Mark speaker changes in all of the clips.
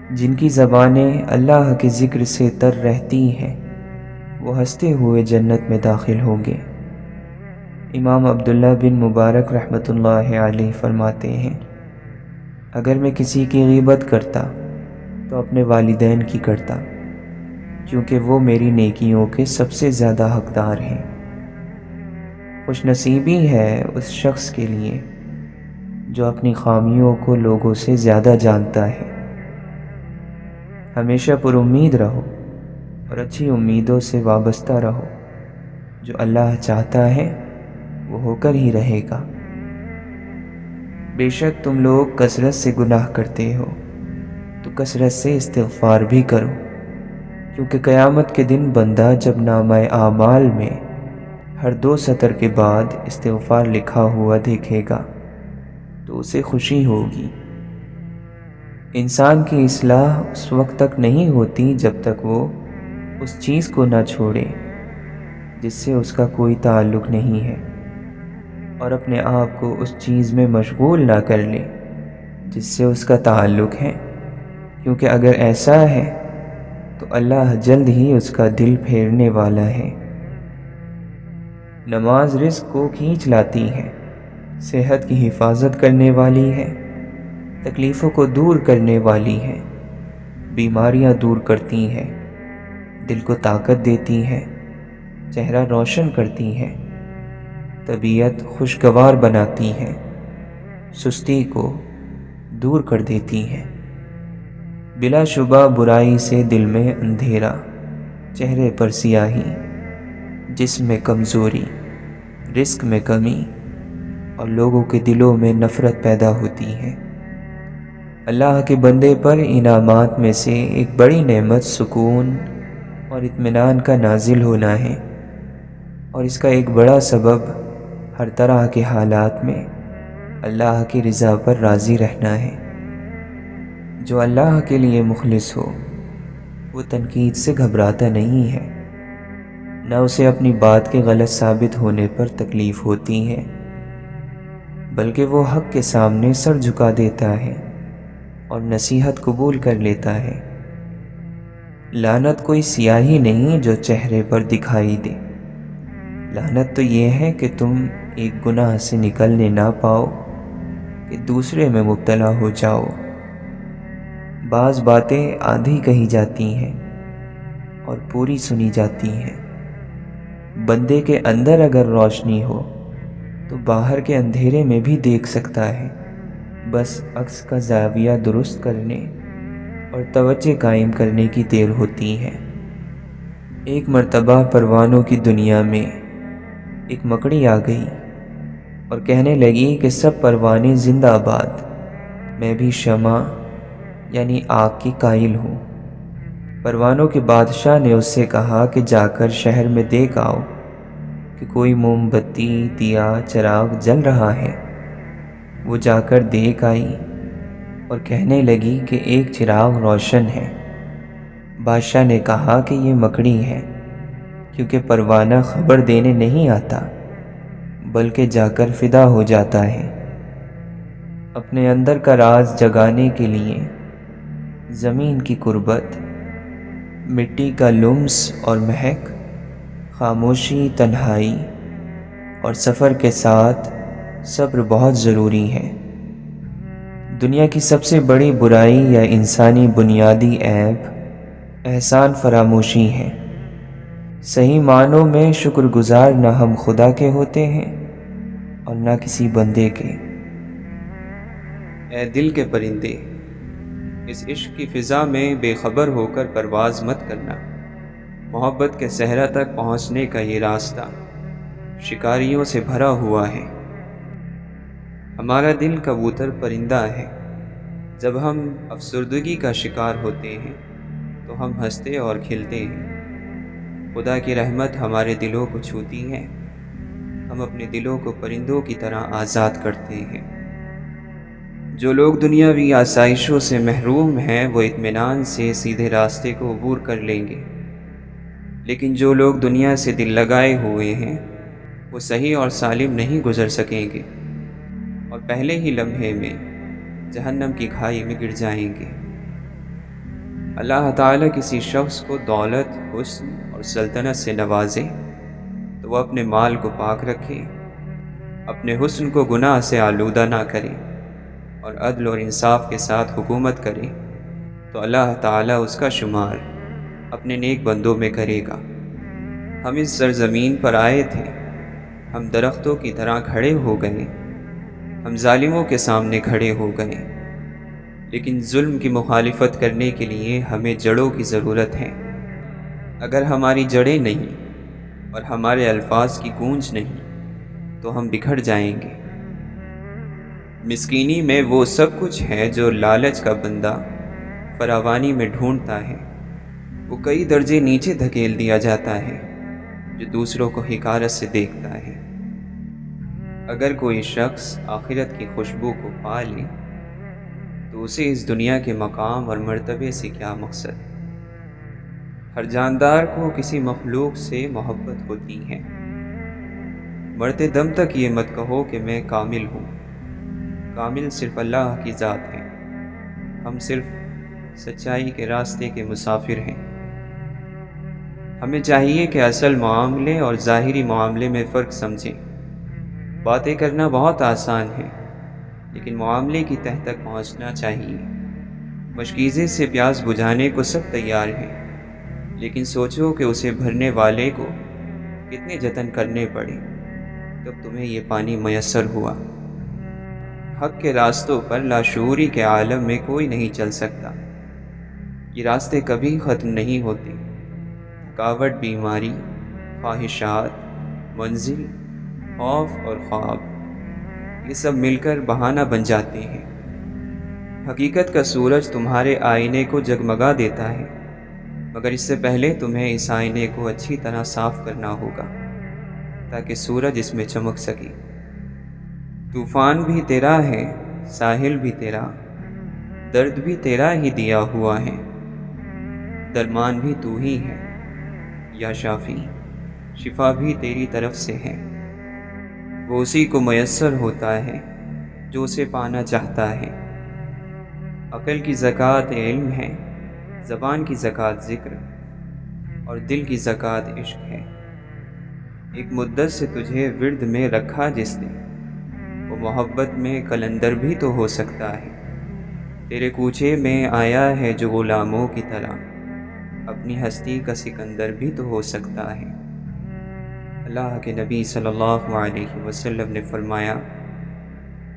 Speaker 1: جن کی زبانیں اللہ کے ذکر سے تر رہتی ہیں وہ ہنستے ہوئے جنت میں داخل ہوں گے۔ امام عبداللہ بن مبارک رحمۃ اللہ علیہ فرماتے ہیں، اگر میں کسی کی غیبت کرتا تو اپنے والدین کی کرتا، کیونکہ وہ میری نیکیوں کے سب سے زیادہ حقدار ہیں۔ خوش نصیبی ہے اس شخص کے لیے جو اپنی خامیوں کو لوگوں سے زیادہ جانتا ہے۔ ہمیشہ پر امید رہو اور اچھی امیدوں سے وابستہ رہو۔ جو اللہ چاہتا ہے وہ ہو کر ہی رہے گا۔ بے شک تم لوگ کثرت سے گناہ کرتے ہو تو کثرت سے استغفار بھی کرو، کیونکہ قیامت کے دن بندہ جب نامہ اعمال میں ہر 2 سطر کے بعد استغفار لکھا ہوا دیکھے گا تو اسے خوشی ہوگی۔ انسان کی اصلاح اس وقت تک نہیں ہوتی جب تک وہ اس چیز کو نہ چھوڑے جس سے اس کا کوئی تعلق نہیں ہے، اور اپنے آپ کو اس چیز میں مشغول نہ کر لے جس سے اس کا تعلق ہے، کیونکہ اگر ایسا ہے تو اللہ جلد ہی اس کا دل پھیرنے والا ہے۔ نماز رزق کو کھینچ لاتی ہے، صحت کی حفاظت کرنے والی ہے، تکلیفوں کو دور کرنے والی ہے، بیماریاں دور کرتی ہے، دل کو طاقت دیتی ہے، چہرہ روشن کرتی ہے، طبیعت خوشگوار بناتی ہے، سستی کو دور کر دیتی ہے۔ بلا شبہ برائی سے دل میں اندھیرا، چہرے پر سیاہی، جسم میں کمزوری، رزق میں کمی اور لوگوں کے دلوں میں نفرت پیدا ہوتی ہے۔ اللہ کے بندے پر انعامات میں سے ایک بڑی نعمت سکون اور اطمینان کا نازل ہونا ہے، اور اس کا ایک بڑا سبب ہر طرح کے حالات میں اللہ کی رضا پر راضی رہنا ہے۔ جو اللہ کے لیے مخلص ہو وہ تنقید سے گھبراتا نہیں ہے، نہ اسے اپنی بات کے غلط ثابت ہونے پر تکلیف ہوتی ہے، بلکہ وہ حق کے سامنے سر جھکا دیتا ہے اور نصیحت قبول کر لیتا ہے۔ لعنت کوئی سیاہی نہیں جو چہرے پر دکھائی دے، لعنت تو یہ ہے کہ تم ایک گناہ سے نکلنے نہ پاؤ کہ دوسرے میں مبتلا ہو جاؤ۔ بعض باتیں آدھی کہی جاتی ہیں اور پوری سنی جاتی ہیں۔ بندے کے اندر اگر روشنی ہو تو باہر کے اندھیرے میں بھی دیکھ سکتا ہے، بس عکس کا زاویہ درست کرنے اور توجہ قائم کرنے کی دیر ہوتی ہے۔ ایک مرتبہ پروانوں کی دنیا میں ایک مکڑی آ گئی اور کہنے لگی کہ سب پروانے زندہ باد، میں بھی شمع یعنی آگ کی قائل ہوں۔ پروانوں کے بادشاہ نے اس سے کہا کہ جا کر شہر میں دیکھ آؤ کہ کوئی موم بتی، دیا، چراغ جل رہا ہے۔ وہ جا کر دیکھ آئی اور کہنے لگی کہ ایک چراغ روشن ہے۔ بادشاہ نے کہا کہ یہ مکڑی ہے، کیونکہ پروانہ خبر دینے نہیں آتا بلکہ جا کر فدا ہو جاتا ہے۔ اپنے اندر کا راز جگانے کے لیے زمین کی قربت، مٹی کا لمس اور مہک، خاموشی، تنہائی اور سفر کے ساتھ صبر بہت ضروری ہے۔ دنیا کی سب سے بڑی برائی یا انسانی بنیادی عیب احسان فراموشی ہے۔ صحیح معنوں میں شکر گزار نہ ہم خدا کے ہوتے ہیں اور نہ کسی بندے کے۔
Speaker 2: اے دل کے پرندے، اس عشق کی فضا میں بے خبر ہو کر پرواز مت کرنا۔ محبت کے صحرا تک پہنچنے کا یہ راستہ شکاریوں سے بھرا ہوا ہے۔ ہمارا دل کبوتر پرندہ ہے۔ جب ہم افسردگی کا شکار ہوتے ہیں تو ہم ہنستے اور کھلتے ہیں۔ خدا کی رحمت ہمارے دلوں کو چھوتی ہے، ہم اپنے دلوں کو پرندوں کی طرح آزاد کرتے ہیں۔ جو لوگ دنیاوی آسائشوں سے محروم ہیں وہ اطمینان سے سیدھے راستے کو عبور کر لیں گے، لیکن جو لوگ دنیا سے دل لگائے ہوئے ہیں وہ صحیح اور سالم نہیں گزر سکیں گے اور پہلے ہی لمحے میں جہنم کی کھائی میں گر جائیں گے۔ اللہ تعالیٰ کسی شخص کو دولت، حسن اور سلطنت سے نوازے تو وہ اپنے مال کو پاک رکھے، اپنے حسن کو گناہ سے آلودہ نہ کرے اور عدل اور انصاف کے ساتھ حکومت کرے تو اللہ تعالیٰ اس کا شمار اپنے نیک بندوں میں کرے گا۔ ہم اس سرزمین پر آئے تھے، ہم درختوں کی طرح کھڑے ہو گئے، ہم ظالموں کے سامنے کھڑے ہو گئے، لیکن ظلم کی مخالفت کرنے کے لیے ہمیں جڑوں کی ضرورت ہے۔ اگر ہماری جڑیں نہیں اور ہمارے الفاظ کی گونج نہیں تو ہم بکھر جائیں گے۔ مسکینی میں وہ سب کچھ ہے جو لالچ کا بندہ فراوانی میں ڈھونڈتا ہے، وہ کئی درجے نیچے دھکیل دیا جاتا ہے جو دوسروں کو حقارت سے دیکھتا ہے۔ اگر کوئی شخص آخرت کی خوشبو کو پا لے تو اسے اس دنیا کے مقام اور مرتبے سے کیا مقصد؟ ہر جاندار کو کسی مخلوق سے محبت ہوتی ہے۔ مرتے دم تک یہ مت کہو کہ میں کامل ہوں، کامل صرف اللہ کی ذات ہے، ہم صرف سچائی کے راستے کے مسافر ہیں۔ ہمیں چاہیے کہ اصل معاملے اور ظاہری معاملے میں فرق سمجھیں۔ باتیں کرنا بہت آسان ہے، لیکن معاملے کی تہہ تک پہنچنا چاہیے۔ مشکیزے سے پیاس بجھانے کو سب تیار ہیں، لیکن سوچو کہ اسے بھرنے والے کو کتنے جتن کرنے پڑے تب تمہیں یہ پانی میسر ہوا۔ حق کے راستوں پر لاشعوری کے عالم میں کوئی نہیں چل سکتا۔ یہ راستے کبھی ختم نہیں ہوتے۔ تھکاوٹ، بیماری، خواہشات، منزل، خوف اور خواب، یہ سب مل کر بہانہ بن جاتے ہیں۔ حقیقت کا سورج تمہارے آئینے کو جگمگا دیتا ہے، مگر اس سے پہلے تمہیں اس آئینے کو اچھی طرح صاف کرنا ہوگا تاکہ سورج اس میں چمک سکے۔ طوفان بھی تیرا ہے، ساحل بھی تیرا، درد بھی تیرا ہی دیا ہوا ہے، درمان بھی تو ہی ہے یا شافی، شفا بھی تیری طرف سے ہے۔ وہ اسی کو میسر ہوتا ہے جو اسے پانا چاہتا ہے۔ عقل کی زکوٰۃ علم ہے، زبان کی زکوٰۃ ذکر اور دل کی زکوٰۃ عشق ہے۔ ایک مدت سے تجھے ورد میں رکھا جس نے، وہ محبت میں قلندر بھی تو ہو سکتا ہے۔ تیرے کوچے میں آیا ہے جو غلاموں کی طرح، اپنی ہستی کا سکندر بھی تو ہو سکتا ہے۔ اللہ کے نبی صلی اللہ علیہ وسلم نے فرمایا،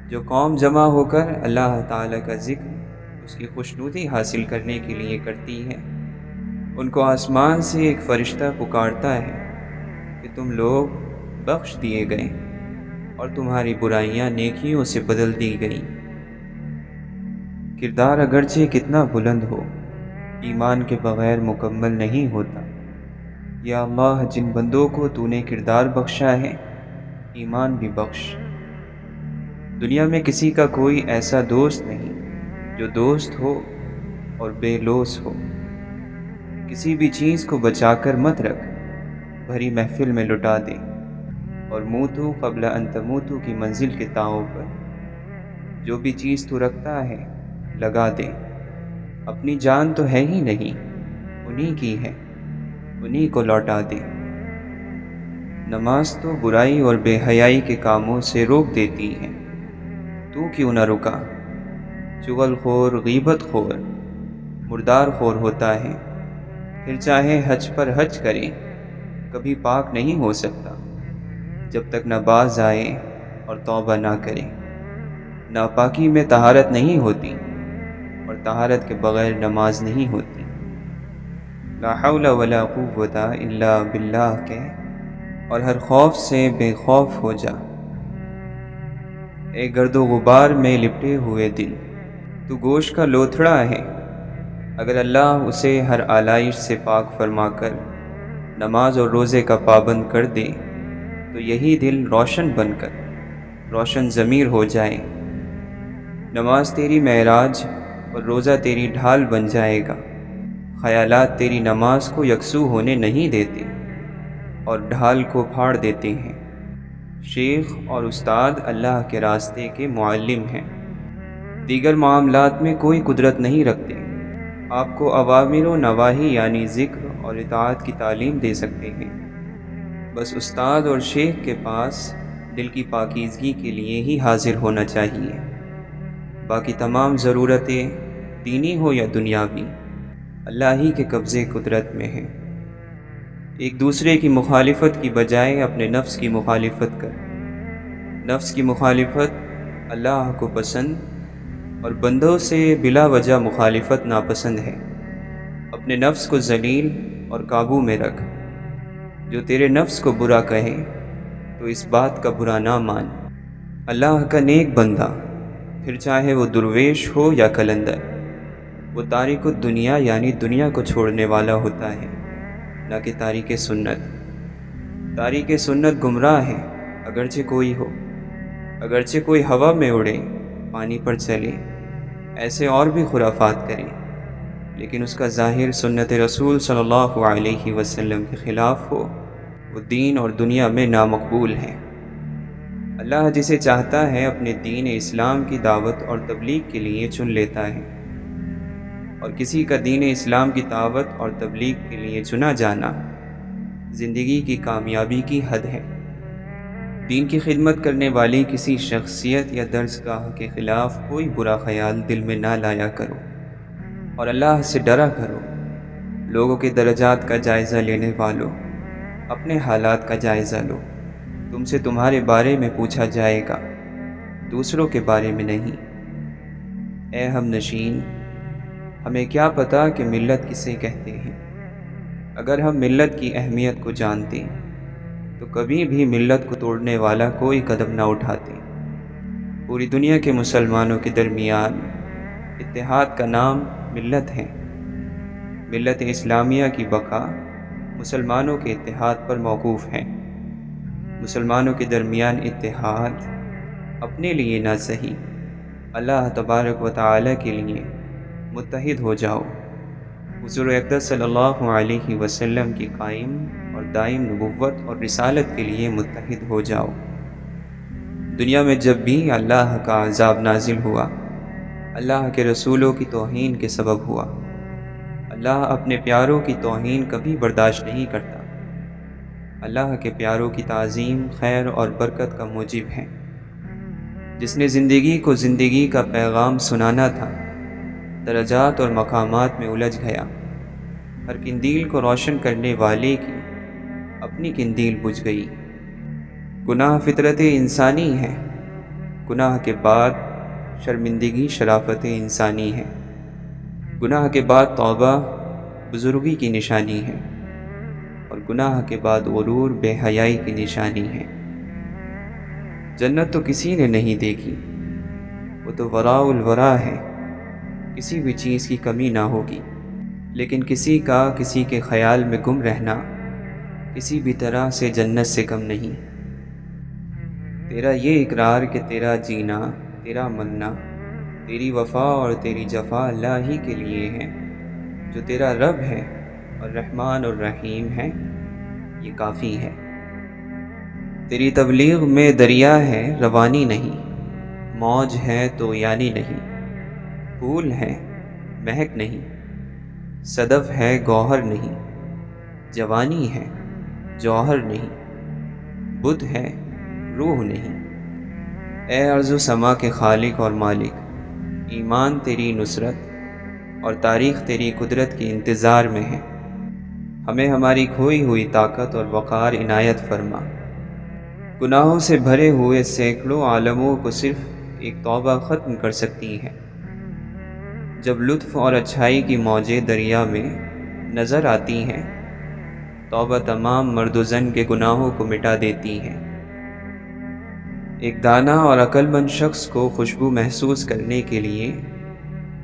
Speaker 2: جو قوم جمع ہو کر اللہ تعالیٰ کا ذکر، اس کی خوشنودی حاصل کرنے کے لیے کرتی ہے، ان کو آسمان سے ایک فرشتہ پکارتا ہے کہ تم لوگ بخش دیے گئے اور تمہاری برائیاں نیکیوں سے بدل دی گئیں۔ کردار اگرچہ کتنا بلند ہو، ایمان کے بغیر مکمل نہیں ہوتا۔ یا اللہ، جن بندوں کو تو نے کردار بخشا ہے، ایمان بھی بخش۔ دنیا میں کسی کا کوئی ایسا دوست نہیں جو دوست ہو اور بے لوث ہو۔ کسی بھی چیز کو بچا کر مت رکھ، بھری محفل میں لٹا دے، اور موتو قبل ان تموتو کی منزل کے تاؤں پر جو بھی چیز تو رکھتا ہے لگا دے۔ اپنی جان تو ہے ہی نہیں، انہی کی ہے، انہی کو لوٹا دے۔ نماز تو برائی اور بے حیائی کے کاموں سے روک دیتی ہے، تو کیوں نہ رکا؟ چغل خور، غیبت خور، مردار خور ہوتا ہے، پھر چاہے حج پر حج کرے کبھی پاک نہیں ہو سکتا جب تک نہ باز آئے اور توبہ نہ کرے۔ ناپاکی میں طہارت نہیں ہوتی اور طہارت کے بغیر نماز نہیں ہوتی۔ لا حول ولا قوت الا باللہ کہہ اور ہر خوف سے بے خوف ہو جا۔ اے گرد و غبار میں لپٹے ہوئے دل، تو گوشت کا لوتھڑا ہے، اگر اللہ اسے ہر آلائش سے پاک فرما کر نماز اور روزے کا پابند کر دے تو یہی دل روشن بن کر روشن ضمیر ہو جائے۔ نماز تیری معراج اور روزہ تیری ڈھال بن جائے گا۔ خیالات تیری نماز کو یکسو ہونے نہیں دیتے اور ڈھال کو پھاڑ دیتے ہیں۔ شیخ اور استاد اللہ کے راستے کے معلم ہیں، دیگر معاملات میں کوئی قدرت نہیں رکھتے، آپ کو اوامر و نواہی یعنی ذکر اور اطاعت کی تعلیم دے سکتے ہیں۔ بس استاد اور شیخ کے پاس دل کی پاکیزگی کے لیے ہی حاضر ہونا چاہیے۔ باقی تمام ضرورتیں دینی ہو یا دنیاوی اللہ ہی کے قبضے قدرت میں ہیں۔ ایک دوسرے کی مخالفت کی بجائے اپنے نفس کی مخالفت کر۔ نفس کی مخالفت اللہ کو پسند اور بندوں سے بلا وجہ مخالفت ناپسند ہے۔ اپنے نفس کو ذلیل اور قابو میں رکھ۔ جو تیرے نفس کو برا کہے تو اس بات کا برا نہ مان۔ اللہ کا نیک بندہ، پھر چاہے وہ درویش ہو یا کلندر، وہ تارک الدنیا یعنی دنیا کو چھوڑنے والا ہوتا ہے، نہ کہ تارک سنت۔ تارک سنت گمراہ ہے، اگرچہ کوئی ہو، اگرچہ کوئی ہوا میں اڑے، پانی پر چلے، ایسے اور بھی خرافات کرے، لیکن اس کا ظاہر سنت رسول صلی اللہ علیہ وسلم کے خلاف ہو، وہ دین اور دنیا میں نامقبول ہے۔ اللہ جسے چاہتا ہے اپنے دین اسلام کی دعوت اور تبلیغ کے لیے چن لیتا ہے، اور کسی کا دین اسلام کی دعوت اور تبلیغ کے لیے چنا جانا زندگی کی کامیابی کی حد ہے۔ دین کی خدمت کرنے والی کسی شخصیت یا درسگاہ کے خلاف کوئی برا خیال دل میں نہ لایا کرو، اور اللہ سے ڈرا کرو۔ لوگوں کے درجات کا جائزہ لینے والوں، اپنے حالات کا جائزہ لو۔ تم سے تمہارے بارے میں پوچھا جائے گا، دوسروں کے بارے میں نہیں۔ اے ہم نشین، ہمیں کیا پتہ کہ ملت کسے کہتے ہیں؟ اگر ہم ملت کی اہمیت کو جانتے تو کبھی بھی ملت کو توڑنے والا کوئی قدم نہ اٹھاتے۔ پوری دنیا کے مسلمانوں کے درمیان اتحاد کا نام ملت ہے۔ ملت اسلامیہ کی بقا مسلمانوں کے اتحاد پر موقوف ہے۔ مسلمانوں کے درمیان اتحاد اپنے لیے نہ صحیح، اللہ تبارک و تعالی کے لیے متحد ہو جاؤ۔ حضور اقدس صلی اللہ علیہ وسلم کی قائم اور دائم نبوت اور رسالت کے لیے متحد ہو جاؤ۔ دنیا میں جب بھی اللہ کا عذاب نازل ہوا، اللہ کے رسولوں کی توہین کے سبب ہوا۔ اللہ اپنے پیاروں کی توہین کبھی برداشت نہیں کرتا۔ اللہ کے پیاروں کی تعظیم خیر اور برکت کا موجب ہے۔ جس نے زندگی کو زندگی کا پیغام سنانا تھا، درجات اور مقامات میں الجھ گیا۔ ہر قندیل کو روشن کرنے والے کی اپنی قندیل بجھ گئی۔ گناہ فطرت انسانی ہے، گناہ کے بعد شرمندگی شرافت انسانی ہے، گناہ کے بعد توبہ بزرگی کی نشانی ہے، اور گناہ کے بعد غرور بے حیائی کی نشانی ہے۔ جنت تو کسی نے نہیں دیکھی، وہ تو وراء الورا ہے، کسی بھی چیز کی کمی نہ ہوگی، لیکن کسی کا کسی کے خیال میں گم رہنا کسی بھی طرح سے جنت سے کم نہیں۔ تیرا یہ اقرار کہ تیرا جینا، تیرا مرنا، تیری وفا اور تیری جفا اللہ ہی کے لیے ہے، جو تیرا رب ہے اور رحمان اور رحیم ہے، یہ کافی ہے۔ تیری تبلیغ میں دریا ہے روانی نہیں، موج ہے تو یعنی نہیں، پھول ہے مہک نہیں، صدف ہے گوہر نہیں، جوانی ہے جوہر نہیں، بت ہے روح نہیں۔ اے ارض و سما کے خالق اور مالک، ایمان تیری نصرت اور تاریخ تیری قدرت کے انتظار میں ہے۔ ہمیں ہماری کھوئی ہوئی طاقت اور وقار عنایت فرما۔ گناہوں سے بھرے ہوئے سینکڑوں عالموں کو صرف ایک توبہ ختم کر سکتی ہے۔ جب لطف اور اچھائی کی موجیں دریا میں نظر آتی ہیں، توبہ تمام مرد و زن کے گناہوں کو مٹا دیتی ہے۔ ایک دانا اور عقل مند شخص کو خوشبو محسوس کرنے کے لیے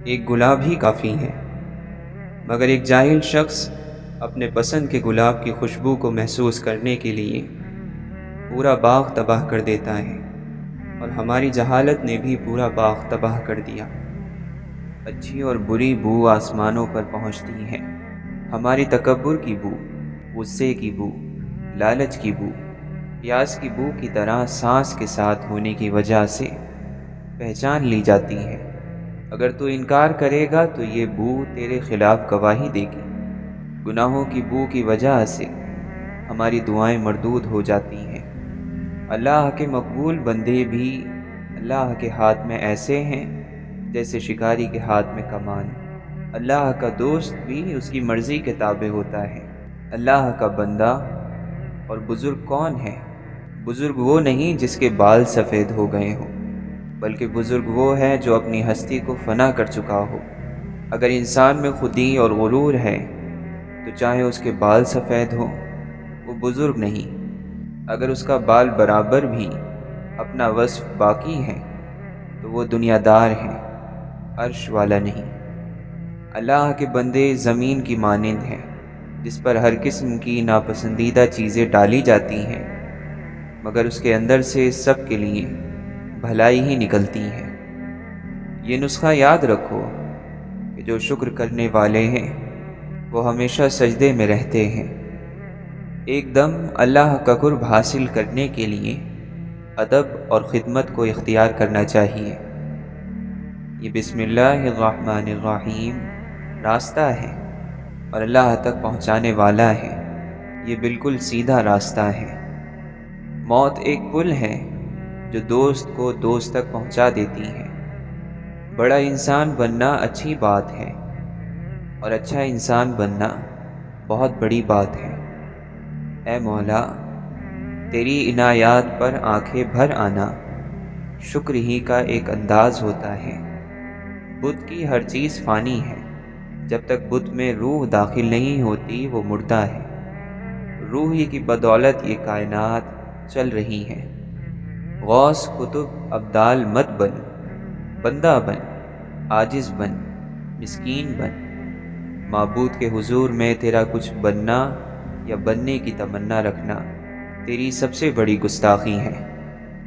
Speaker 2: ایک گلاب ہی کافی ہے، مگر ایک جاہل شخص اپنے پسند کے گلاب کی خوشبو کو محسوس کرنے کے لیے پورا باغ تباہ کر دیتا ہے، اور ہماری جہالت نے بھی پورا باغ تباہ کر دیا۔ اچھی اور بری بو آسمانوں پر پہنچتی ہے۔ ہماری تکبر کی بو، غصے کی بو، لالچ کی بو، پیاس کی بو کی طرح سانس کے ساتھ ہونے کی وجہ سے پہچان لی جاتی ہے۔ اگر تو انکار کرے گا تو یہ بو تیرے خلاف گواہی دے گی۔ گناہوں کی بو کی وجہ سے ہماری دعائیں مردود ہو جاتی ہیں۔ اللہ کے مقبول بندے بھی اللہ کے ہاتھ میں ایسے ہیں جیسے شکاری کے ہاتھ میں کمان۔ اللہ کا دوست بھی اس کی مرضی کے تابع ہوتا ہے۔ اللہ کا بندہ اور بزرگ کون ہے؟ بزرگ وہ نہیں جس کے بال سفید ہو گئے ہوں، بلکہ بزرگ وہ ہے جو اپنی ہستی کو فنا کر چکا ہو۔ اگر انسان میں خودی اور غرور ہے تو چاہے اس کے بال سفید ہوں وہ بزرگ نہیں۔ اگر اس کا بال برابر بھی اپنا وصف باقی ہے تو وہ دنیا دار ہے، عرش والا نہیں۔ اللہ کے بندے زمین کی مانند ہیں جس پر ہر قسم کی ناپسندیدہ چیزیں ڈالی جاتی ہیں، مگر اس کے اندر سے سب کے لیے بھلائی ہی نکلتی ہے۔ یہ نسخہ یاد رکھو کہ جو شکر کرنے والے ہیں وہ ہمیشہ سجدے میں رہتے ہیں۔ ایک دم اللہ کا قرب حاصل کرنے کے لیے ادب اور خدمت کو اختیار کرنا چاہیے۔ یہ بسم اللہ الرحمن الرحیم راستہ ہے اور اللہ تک پہنچانے والا ہے۔ یہ بالکل سیدھا راستہ ہے۔ موت ایک پل ہے جو دوست کو دوست تک پہنچا دیتی ہے۔ بڑا انسان بننا اچھی بات ہے اور اچھا انسان بننا بہت بڑی بات ہے۔ اے مولا، تیری عنایات پر آنکھیں بھر آنا شکر ہی کا ایک انداز ہوتا ہے۔ بت کی ہر چیز فانی ہے، جب تک بت میں روح داخل نہیں ہوتی وہ مردہ ہے۔ روح ہی کی بدولت یہ کائنات چل رہی ہے۔ غوث کتب ابدال مت بن، بندہ بن، عاجز بن، مسکین بن۔ معبود کے حضور میں تیرا کچھ بننا یا بننے کی تمنا رکھنا تیری سب سے بڑی گستاخی ہے۔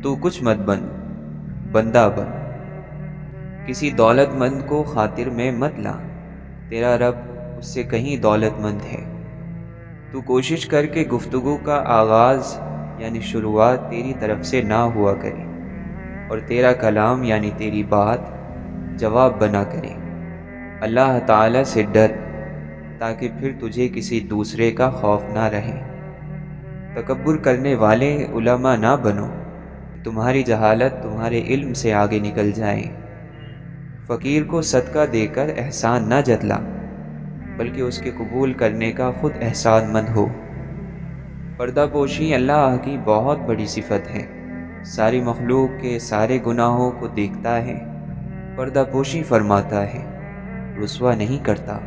Speaker 2: تو کچھ مت بن، بندہ بن۔ کسی دولت مند کو خاطر میں مت لا، تیرا رب اس سے کہیں دولت مند ہے۔ تو کوشش کر کے گفتگو کا آغاز یعنی شروعات تیری طرف سے نہ ہوا کرے اور تیرا کلام یعنی تیری بات جواب بنا کرے۔ اللہ تعالیٰ سے ڈر تاکہ پھر تجھے کسی دوسرے کا خوف نہ رہے۔ تکبر کرنے والے علماء نہ بنو، تمہاری جہالت تمہارے علم سے آگے نکل جائے۔ فقیر کو صدقہ دے کر احسان نہ جتلا، بلکہ اس کے قبول کرنے کا خود احسان مند ہو۔ پردہ پوشی اللہ کی بہت بڑی صفت ہے۔ ساری مخلوق کے سارے گناہوں کو دیکھتا ہے، پردہ پوشی فرماتا ہے، رسوا نہیں کرتا۔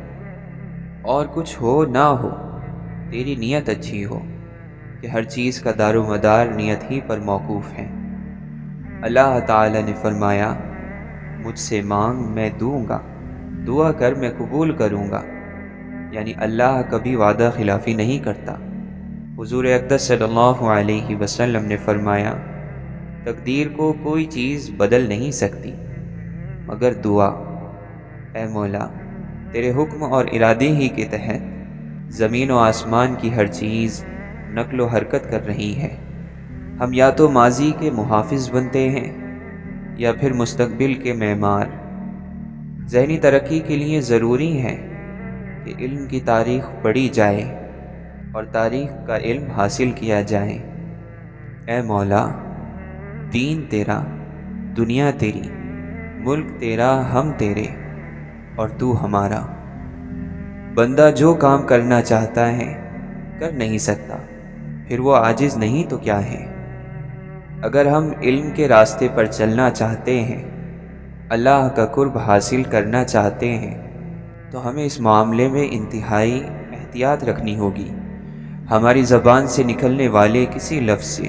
Speaker 2: اور کچھ ہو نہ ہو، تیری نیت اچھی ہو کہ ہر چیز کا دار و مدار نیت ہی پر موقوف ہے۔ اللہ تعالی نے فرمایا، مجھ سے مانگ میں دوں گا، دعا کر میں قبول کروں گا، یعنی اللہ کبھی وعدہ خلافی نہیں کرتا۔ حضور اقدس صلی اللہ علیہ وسلم نے فرمایا، تقدیر کو کوئی چیز بدل نہیں سکتی مگر دعا۔ اے مولا، تیرے حکم اور ارادے ہی کے تحت زمین و آسمان کی ہر چیز نقل و حرکت کر رہی ہے۔ ہم یا تو ماضی کے محافظ بنتے ہیں یا پھر مستقبل کے معمار۔ ذہنی ترقی کے لیے ضروری ہے کہ علم کی تاریخ پڑھی جائے اور تاریخ کا علم حاصل کیا جائے۔ اے مولا، دین تیرا، دنیا تیری، ملک تیرا، ہم تیرے اور تو ہمارا۔ بندہ جو کام کرنا چاہتا ہے کر نہیں سکتا، پھر وہ عاجز نہیں تو کیا ہے؟ اگر ہم علم کے راستے پر چلنا چاہتے ہیں، اللہ کا قرب حاصل کرنا چاہتے ہیں، تو ہمیں اس معاملے میں انتہائی احتیاط رکھنی ہوگی۔ ہماری زبان سے نکلنے والے کسی لفظ سے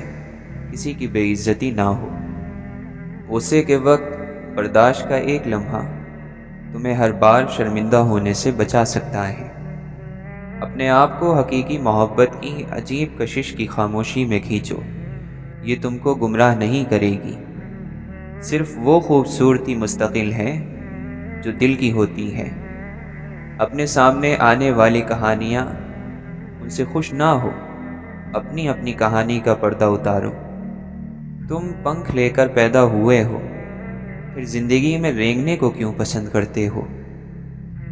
Speaker 2: کسی کی بے عزتی نہ ہو۔ غصے کے وقت برداشت کا ایک لمحہ تمہیں ہر بار شرمندہ ہونے سے بچا سکتا ہے۔ اپنے آپ کو حقیقی محبت کی عجیب کشش کی خاموشی میں کھینچو، یہ تم کو گمراہ نہیں کرے گی۔ صرف وہ خوبصورتی مستقل ہے جو دل کی ہوتی ہے۔ اپنے سامنے آنے والی کہانیاں ان سے خوش نہ ہو، اپنی اپنی کہانی کا پردہ اتارو۔ تم پنکھ لے کر پیدا ہوئے ہو، پھر زندگی میں رینگنے کو کیوں پسند کرتے ہو؟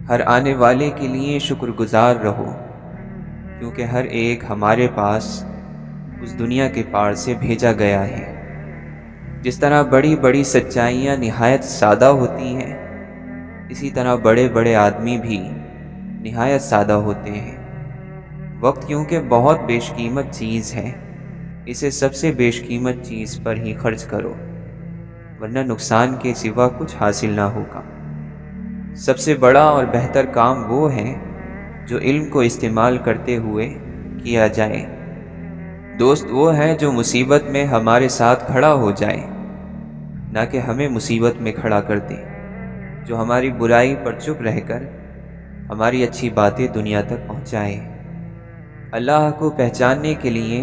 Speaker 2: ہر آنے والے کے لیے شکر گزار رہو، کیونکہ ہر ایک ہمارے پاس اس دنیا کے پار سے بھیجا گیا ہے۔ جس طرح بڑی بڑی سچائیاں نہایت سادہ ہوتی ہیں، اسی طرح بڑے بڑے آدمی بھی نہایت سادہ ہوتے ہیں۔ وقت کیونکہ بہت بیش قیمت چیز ہے، اسے سب سے بیش قیمت چیز پر ہی خرچ کرو، ورنہ نقصان کے سوا کچھ حاصل نہ ہوگا۔ سب سے بڑا اور بہتر کام وہ ہے جو علم کو استعمال کرتے ہوئے کیا جائے۔ دوست وہ ہے جو مصیبت میں ہمارے ساتھ کھڑا ہو جائے، نہ کہ ہمیں مصیبت میں کھڑا کر دے، جو ہماری برائی پر چپ رہ کر ہماری اچھی باتیں دنیا تک پہنچائے۔ اللہ کو پہچاننے کے لیے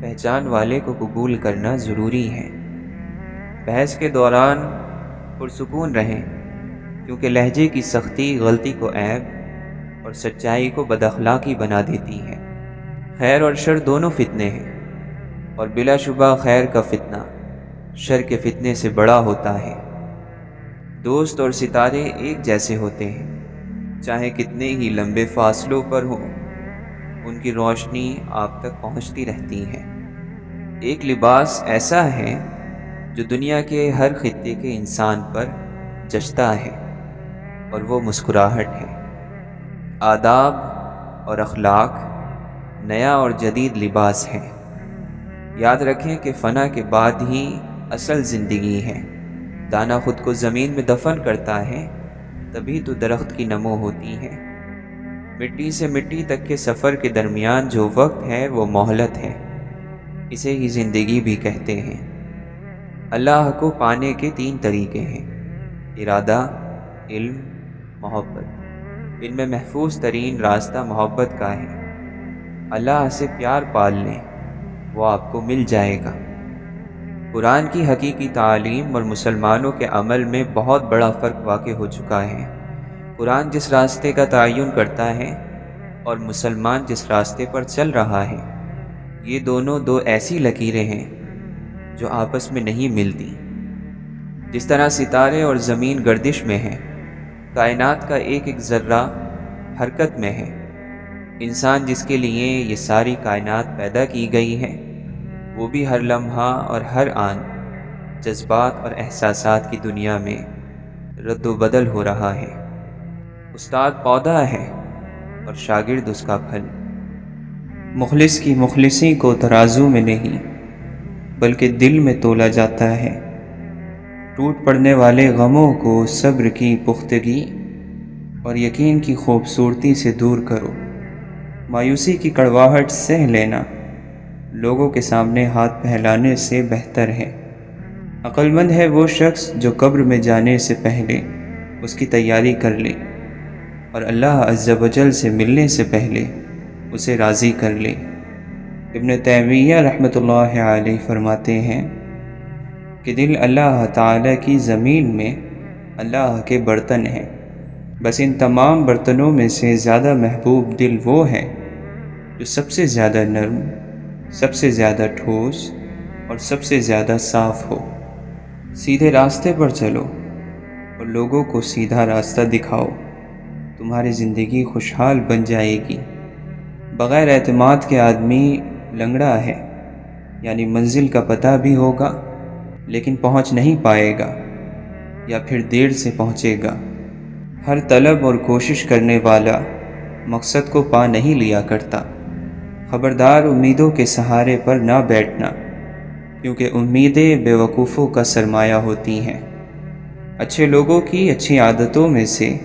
Speaker 2: پہچان والے کو قبول کرنا ضروری ہے۔ بحث کے دوران پرسکون رہیں، کیونکہ لہجے کی سختی غلطی کو عیب اور سچائی کو بد اخلاقی بنا دیتی ہے۔ خیر اور شر دونوں فتنے ہیں، اور بلا شبہ خیر کا فتنہ شر کے فتنے سے بڑا ہوتا ہے۔ دوست اور ستارے ایک جیسے ہوتے ہیں، چاہے کتنے ہی لمبے فاصلوں پر ہوں، ان کی روشنی آپ تک پہنچتی رہتی ہے۔ ایک لباس ایسا ہے جو دنیا کے ہر خطے کے انسان پر جچتا ہے، اور وہ مسکراہٹ ہے۔ آداب اور اخلاق نیا اور جدید لباس ہے۔ یاد رکھیں کہ فنا کے بعد ہی اصل زندگی ہے۔ دانا خود کو زمین میں دفن کرتا ہے، تبھی تو درخت کی نمو ہوتی ہے۔ مٹی سے مٹی تک کے سفر کے درمیان جو وقت ہے وہ مہلت ہے، اسے ہی زندگی بھی کہتے ہیں۔ اللہ کو پانے کے 3 طریقے ہیں: ارادہ، علم، محبت۔ ان میں محفوظ ترین راستہ محبت کا ہے۔ اللہ سے پیار پال لیں، وہ آپ کو مل جائے گا۔ قرآن کی حقیقی تعلیم اور مسلمانوں کے عمل میں بہت بڑا فرق واقع ہو چکا ہے۔ قرآن جس راستے کا تعین کرتا ہے اور مسلمان جس راستے پر چل رہا ہے، یہ دونوں 2 ایسی لکیریں ہیں جو آپس میں نہیں ملتی۔ جس طرح ستارے اور زمین گردش میں ہیں، کائنات کا ایک ایک ذرہ حرکت میں ہے، انسان جس کے لیے یہ ساری کائنات پیدا کی گئی ہے، وہ بھی ہر لمحہ اور ہر آن جذبات اور احساسات کی دنیا میں رد و بدل ہو رہا ہے۔ استاد پودا ہے اور شاگرد اس کا پھل۔
Speaker 1: مخلص کی مخلصی کو ترازو میں نہیں بلکہ دل میں تولا جاتا ہے۔ ٹوٹ پڑنے والے غموں کو صبر کی پختگی اور یقین کی خوبصورتی سے دور کرو۔ مایوسی کی کڑواہٹ سہ لینا لوگوں کے سامنے ہاتھ پھیلانے سے بہتر ہے۔ عقل مند ہے وہ شخص جو قبر میں جانے سے پہلے اس کی تیاری کر لے، اور اللہ عز و جل سے ملنے سے پہلے اسے راضی کر لے۔ ابن تیمیہ رحمۃ اللہ علیہ فرماتے ہیں کہ دل اللہ تعالیٰ کی زمین میں اللہ کے برتن ہیں، بس ان تمام برتنوں میں سے زیادہ محبوب دل وہ ہے جو سب سے زیادہ نرم، سب سے زیادہ ٹھوس اور سب سے زیادہ صاف ہو۔ سیدھے راستے پر چلو اور لوگوں کو سیدھا راستہ دکھاؤ، تمہاری زندگی خوشحال بن جائے گی۔ بغیر اعتماد کے آدمی لنگڑا ہے، یعنی منزل کا پتہ بھی ہوگا لیکن پہنچ نہیں پائے گا، یا پھر دیر سے پہنچے گا۔ ہر طلب اور کوشش کرنے والا مقصد کو پا نہیں لیا کرتا۔ خبردار امیدوں کے سہارے پر نہ بیٹھنا، کیونکہ امیدیں بے وقوفوں کا سرمایہ ہوتی ہیں۔ اچھے لوگوں کی اچھی عادتوں میں سے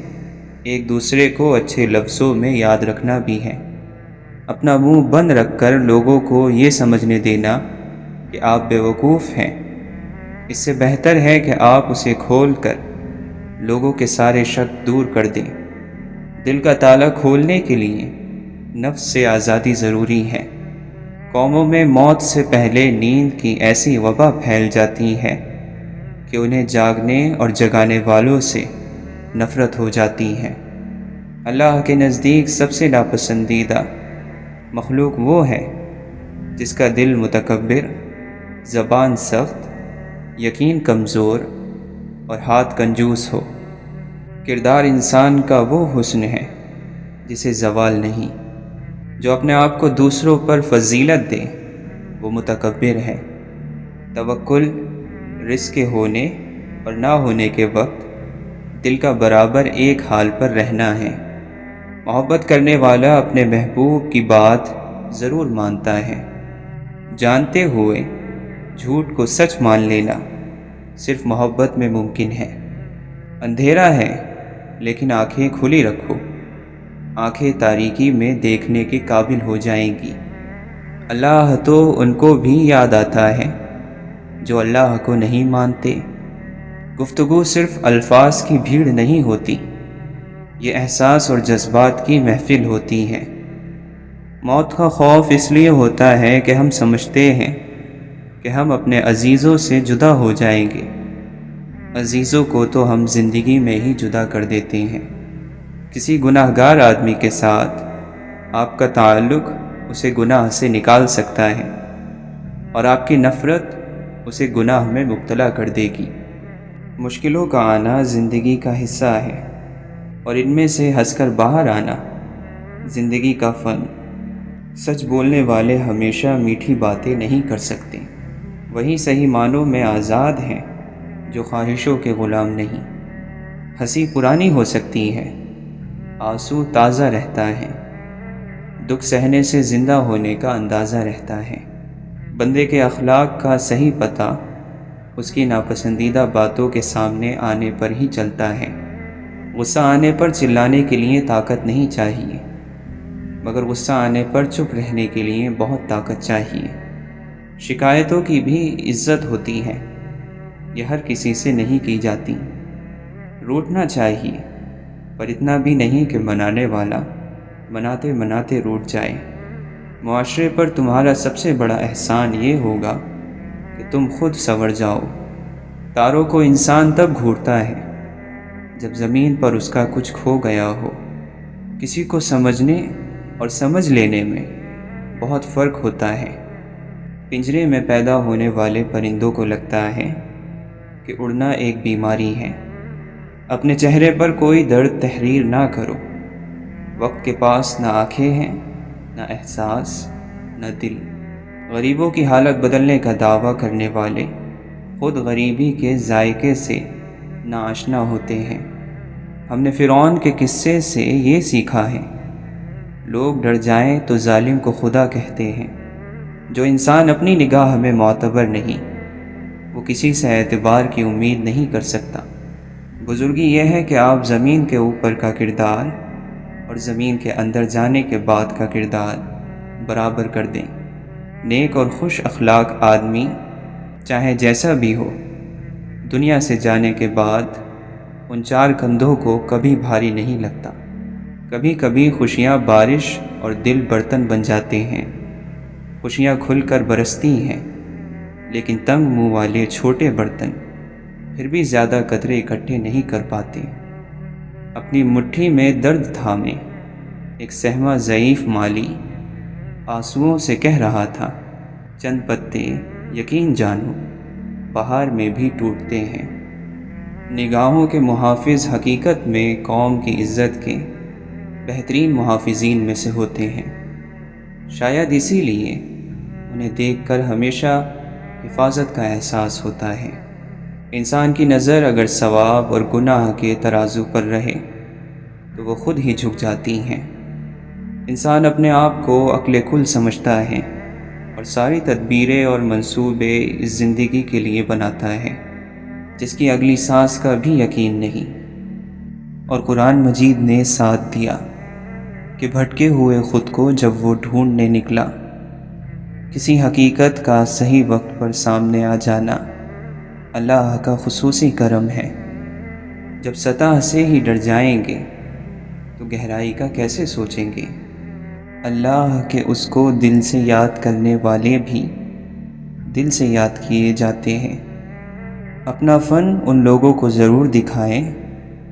Speaker 1: ایک دوسرے کو اچھے لفظوں میں یاد رکھنا بھی ہے۔ اپنا منہ بند رکھ کر لوگوں کو یہ سمجھنے دینا کہ آپ بے وقوف ہیں، اس سے بہتر ہے کہ آپ اسے کھول کر لوگوں کے سارے شک دور کر دیں۔ دل کا تالا کھولنے کے لیے نفس سے آزادی ضروری ہے۔ قوموں میں موت سے پہلے نیند کی ایسی وبا پھیل جاتی ہے کہ انہیں جاگنے اور جگانے والوں سے نفرت ہو جاتی ہے۔ اللہ کے نزدیک سب سے ناپسندیدہ مخلوق وہ ہے جس کا دل متکبر، زبان سخت، یقین کمزور
Speaker 2: اور ہاتھ کنجوس ہو۔ کردار انسان کا وہ حسن ہے جسے زوال نہیں، جو اپنے آپ کو دوسروں پر فضیلت دے وہ متکبر ہے۔ توکل رزق کے ہونے اور نہ ہونے کے وقت دل کا برابر ایک حال پر رہنا ہے۔ محبت کرنے والا اپنے محبوب کی بات ضرور مانتا ہے۔ جانتے ہوئے جھوٹ کو سچ مان لینا صرف محبت میں ممکن ہے۔ اندھیرا ہے لیکن آنکھیں کھلی رکھو، آنکھیں تاریکی میں دیکھنے کے قابل ہو جائیں گی۔ اللہ تو ان کو بھی یاد آتا ہے جو اللہ کو نہیں مانتے۔ گفتگو صرف الفاظ کی بھیڑ نہیں ہوتی، یہ احساس اور جذبات کی محفل ہوتی ہے۔ موت کا خوف اس لیے ہوتا ہے کہ ہم سمجھتے ہیں کہ ہم اپنے عزیزوں سے جدا ہو جائیں گے۔ عزیزوں کو تو ہم زندگی میں ہی جدا کر دیتے ہیں۔ کسی گناہ گار آدمی کے ساتھ آپ کا تعلق اسے گناہ سے نکال سکتا ہے، اور آپ کی نفرت اسے گناہ میں مبتلا کر دے گی۔ مشکلوں کا آنا زندگی کا حصہ ہے، اور ان میں سے ہنس کر باہر آنا زندگی کا فن۔ سچ بولنے والے ہمیشہ میٹھی باتیں نہیں کر سکتے، وہی صحیح معنوں میں آزاد ہیں جو خواہشوں کے غلام نہیں۔ ہنسی پرانی ہو سکتی ہے، آنسو تازہ رہتا ہے، دکھ سہنے سے زندہ ہونے کا اندازہ رہتا ہے۔ بندے کے اخلاق کا صحیح پتہ اس کی ناپسندیدہ باتوں کے سامنے آنے پر ہی چلتا ہے۔ غصہ آنے پر چلانے کے لیے طاقت نہیں چاہیے، مگر غصہ آنے پر چپ رہنے کے لیے بہت طاقت چاہیے۔ شکایتوں کی بھی عزت ہوتی ہے، یہ ہر کسی سے نہیں کی جاتی۔ روٹنا چاہیے، پر اتنا بھی نہیں کہ منانے والا مناتے مناتے روٹ جائے۔ معاشرے پر تمہارا سب سے بڑا احسان یہ ہوگا کہ تم خود سنور جاؤ۔ تاروں کو انسان تب گھورتا ہے جب زمین پر اس کا کچھ کھو گیا ہو۔ کسی کو سمجھنے اور سمجھ لینے میں بہت فرق ہوتا ہے۔ پنجرے میں پیدا ہونے والے پرندوں کو لگتا ہے کہ اڑنا ایک بیماری ہے۔ اپنے چہرے پر کوئی درد تحریر نہ کرو۔ وقت کے پاس نہ آنکھیں ہیں، نہ احساس، نہ دل۔ غریبوں کی حالت بدلنے کا دعویٰ کرنے والے خود غریبی کے ذائقے سے ناآشنا ہوتے ہیں۔ ہم نے فرعون کے قصے سے یہ سیکھا ہے، لوگ ڈر جائیں تو ظالم کو خدا کہتے ہیں۔ جو انسان اپنی نگاہ میں معتبر نہیں، وہ کسی سے اعتبار کی امید نہیں کر سکتا۔ بزرگی یہ ہے کہ آپ زمین کے اوپر کا کردار اور زمین کے اندر جانے کے بعد کا کردار برابر کر دیں۔ نیک اور خوش اخلاق آدمی چاہے جیسا بھی ہو، دنیا سے جانے کے بعد ان چار کندھوں کو کبھی بھاری نہیں لگتا۔ کبھی کبھی خوشیاں بارش اور دل برتن بن جاتے ہیں۔ خوشیاں کھل کر برستی ہیں، لیکن تنگ منہ والے چھوٹے برتن پھر بھی زیادہ قطرے اکٹھے نہیں کر پاتے۔ اپنی مٹھی میں درد تھامے ایک سہمہ ضعیف مالی آنسوؤں سے کہہ رہا تھا، چند پتے یقین جانو بہار میں بھی ٹوٹتے ہیں۔ نگاہوں کے محافظ حقیقت میں قوم کی عزت کے بہترین محافظین میں سے ہوتے ہیں۔ شاید اسی لیے انہیں دیکھ کر ہمیشہ حفاظت کا احساس ہوتا ہے۔ انسان کی نظر اگر ثواب اور گناہ کے ترازو پر رہے تو وہ خود ہی جھک جاتی ہیں۔ انسان اپنے آپ کو عقل کل سمجھتا ہے اور ساری تدبیریں اور منصوبے اس زندگی کے لیے بناتا ہے جس کی اگلی سانس کا بھی یقین نہیں۔ اور قرآن مجید نے ساتھ دیا کہ بھٹکے ہوئے خود کو جب وہ ڈھونڈنے نکلا، کسی حقیقت کا صحیح وقت پر سامنے آ جانا اللہ کا خصوصی کرم ہے۔ جب سطح سے ہی ڈر جائیں گے تو گہرائی کا کیسے سوچیں گے؟ اللہ کے اس کو دل سے یاد کرنے والے بھی دل سے یاد کیے جاتے ہیں۔ اپنا فن ان لوگوں کو ضرور دکھائیں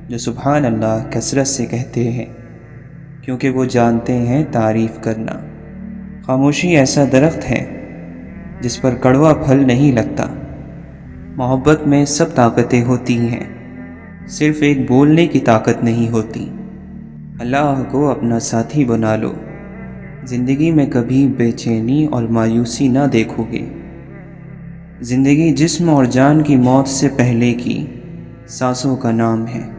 Speaker 2: جو سبحان اللہ کثرت سے کہتے ہیں، کیونکہ وہ جانتے ہیں تعریف کرنا۔ خاموشی ایسا درخت ہے جس پر کڑوا پھل نہیں لگتا، محبت میں سب طاقتیں ہوتی ہیں، صرف ایک بولنے کی طاقت نہیں ہوتی۔ اللہ کو اپنا ساتھی بنا لو، زندگی میں کبھی بے چینی اور مایوسی نہ دیکھو گے۔ زندگی جسم اور جان کی موت سے پہلے کی سانسوں کا نام ہے۔